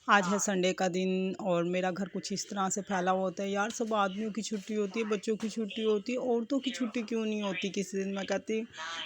آج ہے سنڈے کا دن اور میرا گھر کچھ اس طرح سے پھیلا ہوا ہوتا ہے. یار سب آدمیوں کی چھٹی ہوتی ہے، بچوں کی چھٹی ہوتی ہے، عورتوں کی چھٹی کیوں نہیں ہوتی کسی دن؟ میں کہتی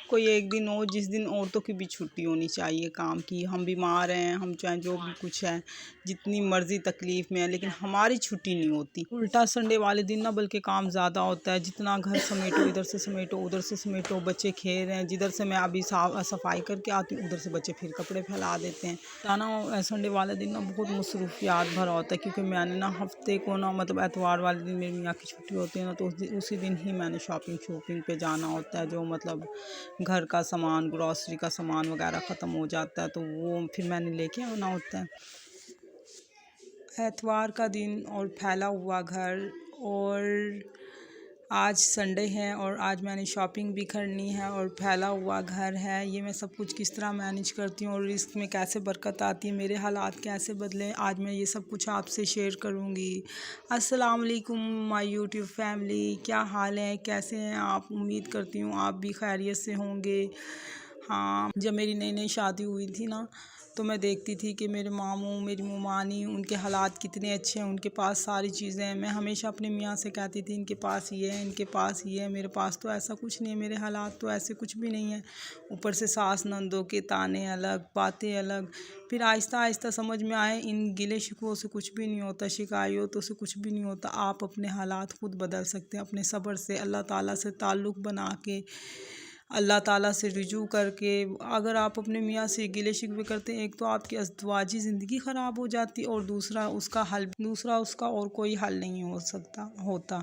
کوئی ایک دن ہو جس دن عورتوں کی بھی چھٹی ہونی چاہیے کام کی. ہم بیمار ہیں، ہم چاہے جو بھی کچھ ہے، جتنی مرضی تکلیف میں ہے، لیکن ہماری چھٹی نہیں ہوتی. الٹا سنڈے والے دن بلکہ کام زیادہ ہوتا ہے. جتنا گھر سمیٹو، ادھر سے سمیٹو، ادھر سے سمیٹو، بچے کھیل رہے ہیں، جدھر سے میں ابھی صفائی کر کے آتی ہوں ادھر سے بچے پھر کپڑے پھیلا دیتے ہیں. سنڈے والے دن بہت مصروفیات بھرا ہوتا ہے، کیونکہ میں نے ہفتے کو مطلب اتوار والے دن میری میاں کی چھٹی ہوتی ہے تو اسی دن ہی میں نے شاپنگ پہ جانا ہوتا ہے. جو مطلب گھر کا سامان، گروسری کا سامان وغیرہ ختم ہو جاتا ہے تو وہ پھر میں نے لے کے آنا ہوتا ہے. اتوار کا دن اور پھیلا ہوا گھر، اور آج سنڈے ہے اور آج میں نے شاپنگ بھی کرنی ہے اور پھیلا ہوا گھر ہے. یہ میں سب کچھ کس طرح مینیج کرتی ہوں اور رزق میں کیسے برکت آتی ہے، میرے حالات کیسے بدلیں، آج میں یہ سب کچھ آپ سے شیئر کروں گی. السلام علیکم مائی یوٹیوب فیملی، کیا حال ہے، کیسے ہیں آپ؟ امید کرتی ہوں آپ بھی خیریت سے ہوں گے. ہاں، جب میری نئی شادی ہوئی تھی تو میں دیکھتی تھی کہ میرے ماموں، میری ممانی، ان کے حالات کتنے اچھے ہیں، ان کے پاس ساری چیزیں ہیں. میں ہمیشہ اپنے میاں سے کہتی تھی ان کے پاس یہ ہے، ان کے پاس یہ ہے، میرے پاس تو ایسا کچھ نہیں ہے، میرے حالات تو ایسے کچھ بھی نہیں ہیں. اوپر سے ساس نندوں کے تانے الگ، باتیں الگ. پھر آہستہ آہستہ سمجھ میں آئے ان گلے شکووں سے کچھ بھی نہیں ہوتا، شکایتوں سے کچھ بھی نہیں ہوتا. آپ اپنے حالات خود بدل سکتے ہیں اپنے صبر سے، اللہ تعالیٰ سے تعلق بنا کے، اللہ تعالیٰ سے رجوع کر کے. اگر آپ اپنے میاں سے گلے شکوے کرتے ہیں، ایک تو آپ کی ازدواجی زندگی خراب ہو جاتی اور دوسرا اس کا اور کوئی حل نہیں ہوتا.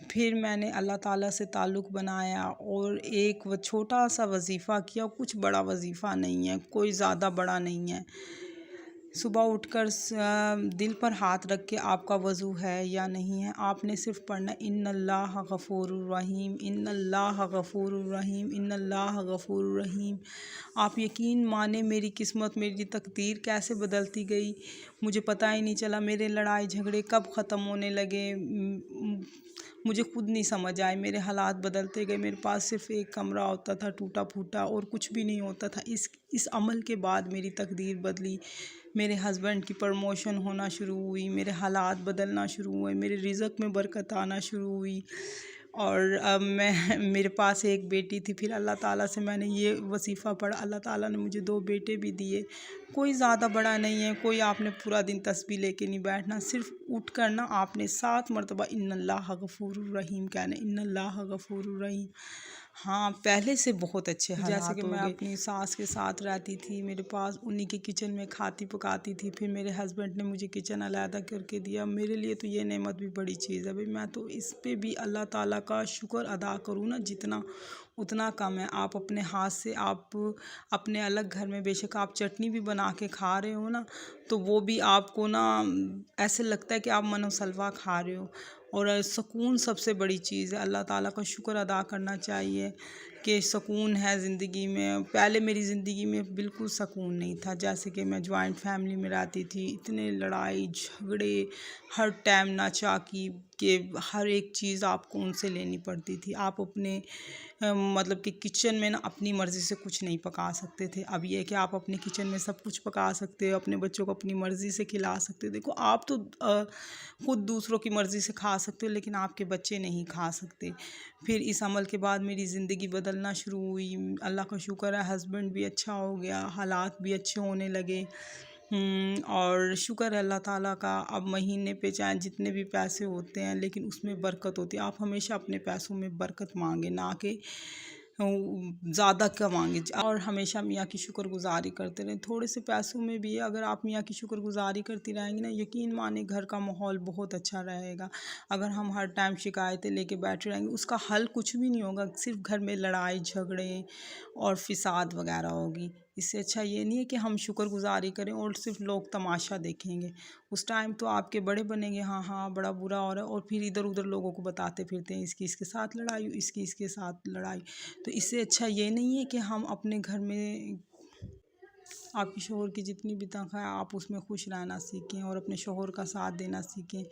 پھر میں نے اللہ تعالیٰ سے تعلق بنایا اور ایک چھوٹا سا وظیفہ کیا. کچھ بڑا وظیفہ نہیں ہے، کوئی زیادہ بڑا نہیں ہے. صبح اٹھ کر دل پر ہاتھ رکھ کے آپ کا وضو ہے یا نہیں ہے، آپ نے صرف پڑھنا ان اللہ غفور الرحیم، ان اللہ غفور الرحیم، ان اللہ غفور الرحیم. آپ یقین مانیں میری قسمت، میری تقدیر کیسے بدلتی گئی، مجھے پتہ ہی نہیں چلا. میرے لڑائی جھگڑے کب ختم ہونے لگے مجھے خود نہیں سمجھ آئے. میرے حالات بدلتے گئے. میرے پاس صرف ایک کمرہ ہوتا تھا ٹوٹا پھوٹا اور کچھ بھی نہیں ہوتا تھا. اس عمل کے بعد میری تقدیر بدلی. میرے ہسبینڈ کی پروموشن ہونا شروع ہوئی، میرے حالات بدلنا شروع ہوئے، میرے رزق میں برکت آنا شروع ہوئی. اور اب میرے پاس ایک بیٹی تھی. پھر اللہ تعالیٰ سے میں نے یہ وظیفہ پڑھا، اللہ تعالیٰ نے مجھے 2 بیٹے بھی دیے. کوئی زیادہ بڑا نہیں ہے، کوئی آپ نے پورا دن تسبیح لے کے نہیں بیٹھنا. صرف اٹھ کر آپ نے 7 مرتبہ ان اللہ غفور الرحیم کہنا، ان اللہ غفور الرحیم. ہاں، پہلے سے بہت اچھے حالات ہو گئے. جیسے کہ میں اپنی ساس کے ساتھ رہتی تھی، میرے پاس انہی کے کچن میں کھاتی پکاتی تھی. پھر میرے ہسبینڈ نے مجھے کچن علیحدہ کر کے دیا. میرے لیے تو یہ نعمت بھی بڑی چیز ہے. میں تو اس پہ بھی اللہ تعالیٰ کا شکر ادا کروں جتنا اتنا کم ہے. آپ اپنے ہاتھ سے، آپ اپنے الگ گھر میں بے شک آپ چٹنی بھی بنا کے کھا رہے ہو تو وہ بھی آپ کو ایسے لگتا ہے کہ آپ من و سلوا کھا رہے ہو. اور سکون سب سے بڑی چیز ہے. اللہ تعالیٰ کا شکر ادا کرنا چاہیے کہ سکون ہے زندگی میں. پہلے میری زندگی میں بالکل سکون نہیں تھا. جیسے کہ میں جوائنٹ فیملی میں رہتی تھی، اتنے لڑائی جھگڑے، ہر ٹائم ناچاکی کہ ہر ایک چیز آپ کو ان سے لینی پڑتی تھی. آپ اپنے مطلب کہ کچن میں اپنی مرضی سے کچھ نہیں پکا سکتے تھے. اب یہ کہ آپ اپنے کچن میں سب کچھ پکا سکتے ہو، اپنے بچوں کو اپنی مرضی سے کھلا سکتے ہو. دیکھو، آپ تو خود دوسروں کی مرضی سے کھا سکتے ہو لیکن آپ کے بچے نہیں کھا سکتے. پھر اس عمل کے بعد میری زندگی بدلنا شروع ہوئی. اللہ کا شکر ہے ہسبینڈ بھی اچھا ہو گیا، حالات بھی اچھے ہونے لگے. اور شکر ہے اللہ تعالیٰ کا. اب مہینے پہ چاہے جتنے بھی پیسے ہوتے ہیں لیکن اس میں برکت ہوتی ہے. آپ ہمیشہ اپنے پیسوں میں برکت مانگے، نہ کہ زیادہ کمائیں. اور ہمیشہ میاں کی شکر گزاری کرتے رہیں. تھوڑے سے پیسوں میں بھی اگر آپ میاں کی شکر گزاری کرتی رہیں گی یقین مانیں گھر کا ماحول بہت اچھا رہے گا. اگر ہم ہر ٹائم شکایتیں لے کے بیٹھے رہیں گے اس کا حل کچھ بھی نہیں ہوگا، صرف گھر میں لڑائی جھگڑے اور فساد وغیرہ ہوگی. اس سے اچھا یہ نہیں ہے کہ ہم شکر گزاری کریں اور صرف لوگ تماشا دیکھیں گے. اس ٹائم تو آپ کے بڑے بنیں گے، ہاں بڑا برا ہو رہا ہے، اور پھر ادھر ادھر لوگوں کو بتاتے پھرتے ہیں اس کے ساتھ لڑائی، اس کے ساتھ لڑائی. تو اس سے اچھا یہ نہیں ہے کہ ہم اپنے گھر میں آپ کے شوہر کی جتنی بھی تنخواہ ہے آپ اس میں خوش رہنا سیکھیں اور اپنے شوہر کا ساتھ دینا سیکھیں.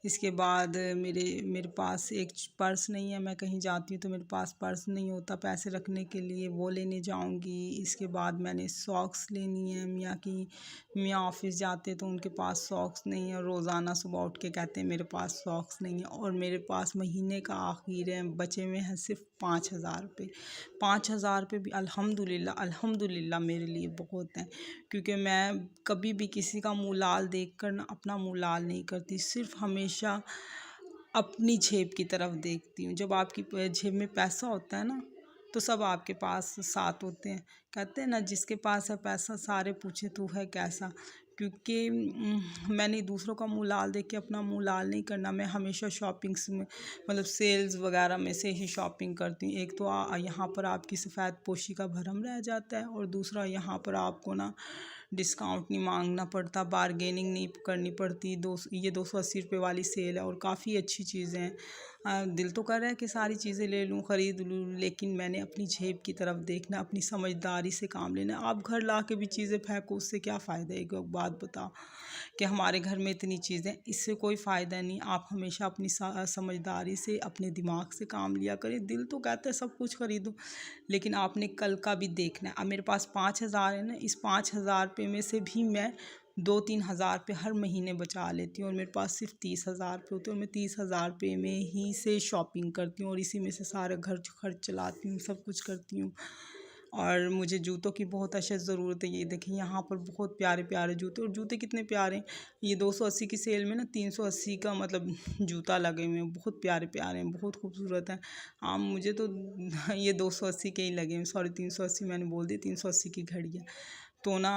اس کے بعد میرے پاس ایک پرس نہیں ہے، میں کہیں جاتی ہوں تو میرے پاس پرس نہیں ہوتا پیسے رکھنے کے لیے، وہ لینے جاؤں گی۔ اس کے بعد میں نے ساکس لینی ہے، میاں آفس جاتے تو ان کے پاس ساکس نہیں ہے، روزانہ صبح اٹھ کے کہتے ہیں میرے پاس ساکس نہیں ہے، اور میرے پاس مہینے کا آخر ہے، بچے ہوئے ہیں صرف 5,000 روپے۔ 5,000 روپے بھی الحمدللہ میرے لیے بہت ہیں، کیونکہ میں کبھی بھی کسی کا منہ لال دیکھ کر اپنا منہ لال نہیں کرتی، صرف ہمیشہ اپنی جیب کی طرف دیکھتی ہوں۔ جب آپ کی جیب میں پیسہ ہوتا ہے نا تو سب آپ کے پاس ساتھ ہوتے ہیں، کہتے ہیں نا جس کے پاس ہے پیسہ سارے پوچھے تو ہے کیسا۔ کیونکہ میں نے دوسروں کا منہ لال دیکھ کے اپنا منہ لال نہیں کرنا، میں ہمیشہ شاپنگس میں مطلب سیلز وغیرہ میں سے ہی شاپنگ کرتی ہوں۔ ایک تو یہاں پر آپ کی سفید پوشی کا بھرم رہ جاتا ہے، اور دوسرا یہاں پر آپ کو نا ڈسکاؤنٹ نہیں مانگنا پڑتا، بارگیننگ نہیں کرنی پڑتی۔ یہ 280 روپے والی سیل ہے اور کافی اچھی چیزیں ہیں۔ دل تو کر رہا ہے کہ ساری چیزیں لے لوں، خرید لوں، لیکن میں نے اپنی جیب کی طرف دیکھنا، اپنی سمجھداری سے کام لینا۔ آپ گھر لا کے بھی چیزیں پھینکو، اس سے کیا فائدہ ہے؟ ایک بات بتاؤ کہ ہمارے گھر میں اتنی چیزیں، اس سے کوئی فائدہ نہیں۔ آپ ہمیشہ اپنی سمجھداری سے اپنے دماغ سے کام لیا کریں۔ دل تو کہتا ہے سب کچھ خریدو، لیکن آپ نے کل کا بھی دیکھنا ہے۔ اب میرے پاس 5,000 ہے نا، اس 5,000 روپے میں سے بھی میں 2-3 ہزار روپے ہر مہینے بچا لیتی ہوں، اور میرے پاس صرف 30,000 روپے ہوتے ہیں، اور میں 30,000 روپے میں ہی سے شاپنگ کرتی ہوں، اور اسی میں سے سارا گھر خرچ چلاتی ہوں، سب کچھ کرتی ہوں۔ اور مجھے جوتوں کی بہت اشد ضرورت ہے۔ یہ دیکھیں یہاں پر بہت پیارے پیارے جوتے، اور جوتے کتنے پیارے ہیں۔ یہ 280 کی سیل میں نا 380 کا مطلب جوتا لگے ہوئے ہیں، بہت پیارے پیارے ہیں، بہت خوبصورت ہیں۔ مجھے تو یہ 280 کے ہی لگے ہیں، سوری 380 میں نے بول دی، 380 کی گھڑی ہے تو نا۔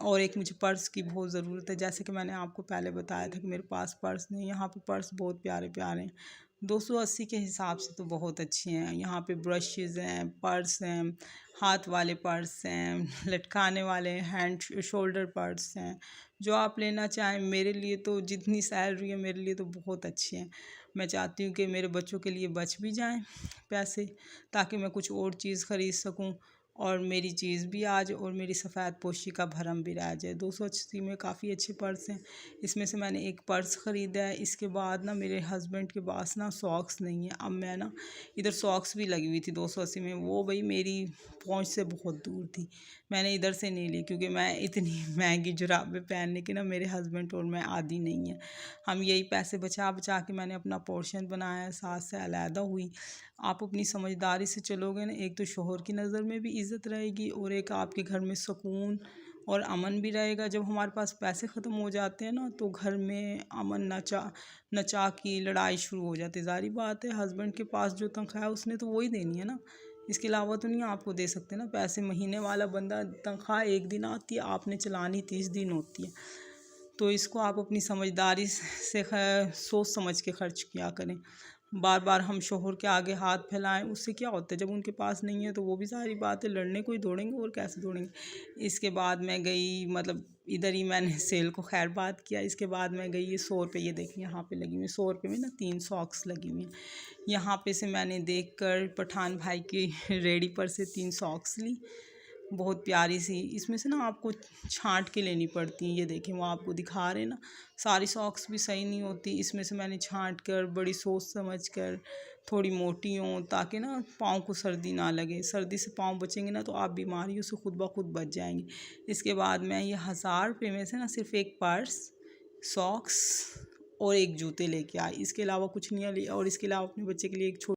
اور ایک مجھے پرس کی بہت ضرورت ہے، جیسے کہ میں نے آپ کو پہلے بتایا تھا کہ میرے پاس پرس نہیں، یہاں پہ پرس بہت پیارے پیارے ہیں۔ 280 کے حساب سے تو بہت اچھے ہیں۔ یہاں پہ برشز ہیں، پرس ہیں، ہاتھ والے پرس ہیں، لٹکانے والے ہینڈ شولڈر پرس ہیں، جو آپ لینا چاہیں۔ میرے لیے تو جتنی سیلری ہے میرے لیے تو بہت اچھے ہیں۔ میں چاہتی ہوں کہ میرے بچوں کے لیے بچ بھی جائیں پیسے، تاکہ میں کچھ اور چیز خرید سکوں، اور میری چیز بھی آ جائے، اور میری سفید پوشی کا بھرم بھی رہ جائے۔ 280 میں کافی اچھے پرس ہیں، اس میں سے میں نے ایک پرس خریدا ہے۔ اس کے بعد نا میرے ہسبینڈ کے پاس نا ساکس نہیں ہے، اب میں نا ادھر ساکس بھی لگی ہوئی تھی 280 میں، وہ بھئی میری پہنچ سے بہت دور تھی، میں نے ادھر سے نہیں لی، کیونکہ میں اتنی مہنگی جرابیں پہننے کے نا میرے ہسبینڈ اور میں عادی نہیں ہیں۔ ہم یہی پیسے بچا بچا کے میں نے اپنا پورشن بنایا ہے، ساتھ سے علیحدہ ہوئی۔ آپ اپنی سمجھداری سے چلو گے نا، ایک تو شوہر کی نظر میں بھی عزت رہے گی، اور ایک آپ کے گھر میں سکون اور امن بھی رہے گا۔ جب ہمارے پاس پیسے ختم ہو جاتے ہیں نا تو گھر میں امن نچا کی لڑائی شروع ہو جاتی ہے۔ ظاہری بات ہے، ہسبینڈ کے پاس جو تنخواہ ہے اس نے تو وہی دینی ہے نا، اس کے علاوہ تو نہیں آپ کو دے سکتے نا پیسے۔ مہینے والا بندہ تنخواہ 1 دن آتی ہے، آپ نے چلانی 30 دن ہوتی ہے، تو اس کو آپ اپنی سمجھداری سے سوچ سمجھ کے خرچ کیا کریں۔ بار بار ہم شوہر کے آگے ہاتھ پھیلائیں، اس سے کیا ہوتا ہے؟ جب ان کے پاس نہیں ہے تو وہ بھی ظاہری بات ہے لڑنے کو ہی دوڑیں گے، اور کیسے دوڑیں گے۔ اس کے بعد میں گئی، مطلب ادھر ہی میں نے سیل کو خیر بات کیا۔ اس کے بعد میں گئی، یہ 100 روپے، یہ دیکھیں یہاں پہ لگی ہوئی 100 روپے میں نا 3 ساکس لگی ہوئی ہیں۔ یہاں پہ سے میں نے دیکھ کر پٹھان بھائی کی ریڑی پر سے 3 ساکس لی، بہت پیاری سی۔ اس میں سے نا آپ کو چھانٹ کے لینی پڑتی ہیں، یہ دیکھیں وہ آپ کو دکھا رہے ہیں نا، ساری ساکس بھی صحیح نہیں ہوتی۔ اس میں سے میں نے چھانٹ کر بڑی سوچ سمجھ کر تھوڑی موٹی ہوں، تاکہ نا پاؤں کو سردی نہ لگے۔ سردی سے پاؤں بچیں گے نا تو آپ بیماریوں سے خود بخود بچ جائیں گے۔ اس کے بعد میں یہ 1,000 روپے میں سے نا صرف ایک پرس، ساکس اور ایک جوتے لے کے آئی، اس کے علاوہ کچھ نہیں لی، اور اس کے علاوہ اپنے بچے کے لیے ایک چھوٹی